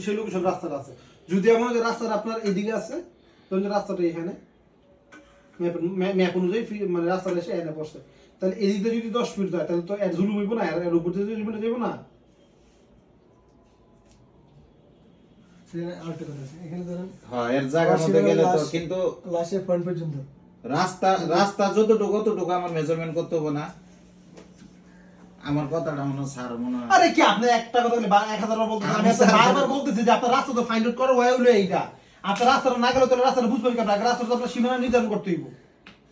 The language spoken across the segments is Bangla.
সেই লোকেশন রাস্তাটা আছে। যদি এমন হয় যে রাস্তাটা আপনার এদিকে আছে, ধরুন যে রাস্তাটা এখানে ম্যাপ অনুযায়ী মানে রাস্তাটা এসে এনে বসে, তাহলে এদিক দিয়ে যদি 10 ফিট যায় তাহলে তো এর জুলুম হইব না, এর উপর দিয়ে জুলুম যাইব না। এখানে ধরেন হ্যাঁ এর জায়গার মধ্যে গেলে তো কিন্তু লাশের পয়েন্ট পর্যন্ত রাস্তা যতটুকু অতটুকু আমার মেজারমেন্ট করতে হবে না। আমার কথাটা মনে হয় স্যার মনে হয় আরে কি আপনি একটা কথা বলে 1000 বার বলতেছেন, আমি তো বারবার বলতেছি যে আপনার রাস্তা তো ফাইন্ড আউট করো ওয়াই হলো এইটা। আপনার রাস্তাটা না গেলে তো রাস্তাটা বুঝবেন কি? আপনার রাস্তাটা তো আপনার সীমানা নির্ধারণ করতে হইব।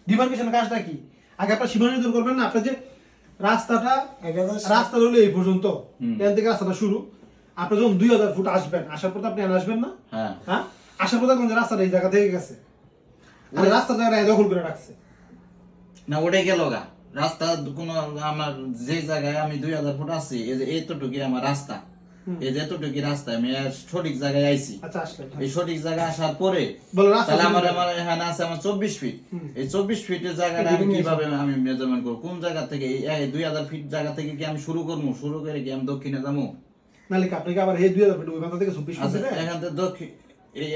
ডিমার্কেশন কাজটা কি? আগে আপনার সীমানা নির্ধারণ করবেন না, আপনার যে রাস্তাটা রাস্তা হলো এই পর্যন্ত, এখান থেকে রাস্তাটা শুরু। আপনি যখন 2000 ফুট আসবেন, আসার পর তো আপনি আসবেন না, হ্যাঁ আসার পর দেখবেন যে রাস্তাটা এই জায়গা থেকে গেছে, আর রাস্তা জায়গাটা দখল করে রাখছে না, ওটাই গেল গা রাস্তা। কোন আমার যে জায়গায় আমি 2000 ফুট আছি, এই যে এতটুকু আমার রাস্তা, এই যে এতটুকু রাস্তা আমি সঠিক জায়গায় আইছি। আচ্ছা আসলে এই সঠিক জায়গায় আসার পরে তাহলে আমার এখানে আছে আমার 24 ফিট। এই 24 ফিটের জায়গাটা আমি কিভাবে আমি মেজারমেন্ট করব? কোন জায়গা থেকে এই 2000 ফিট জায়গা থেকে কি আমি শুরু করব? শুরু করে কি আমি দক্ষিণে যাবো? নালে আপনি কি আবার এই 2000 ফিট ওই মাথা থেকে 24 ফিট দেবেন? এখান থেকে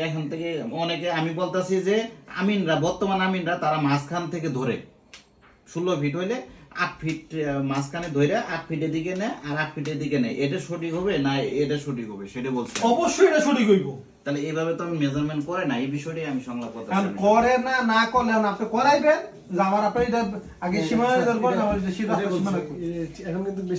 এখান থেকে অনেকে আমি বলতাছি যে আমিনরা, বর্তমান আমিনরা তারা মাঝখান থেকে ধরে 16 ফিট হইলে 8 ফিট মাঝখানে ধরে 8 ফিটের দিকে নেয় আর 8 ফিটের দিকে নেয়। এটা সঠিক হবে না এটা সঠিক হবে সেটা বলছি। অবশ্যই এটা সঠিক হইব। তাহলে এইভাবে তো আমি মেজারমেন্ট করে না, এই বিষয়টাই আমি সংলাপ করতে আর করে না না করলে আপনি করাইবেন যে আমার আপনি এটা আগে সীমানা নির্ধারণ করেন, আমার সীমানা এখন কিন্তু বেশি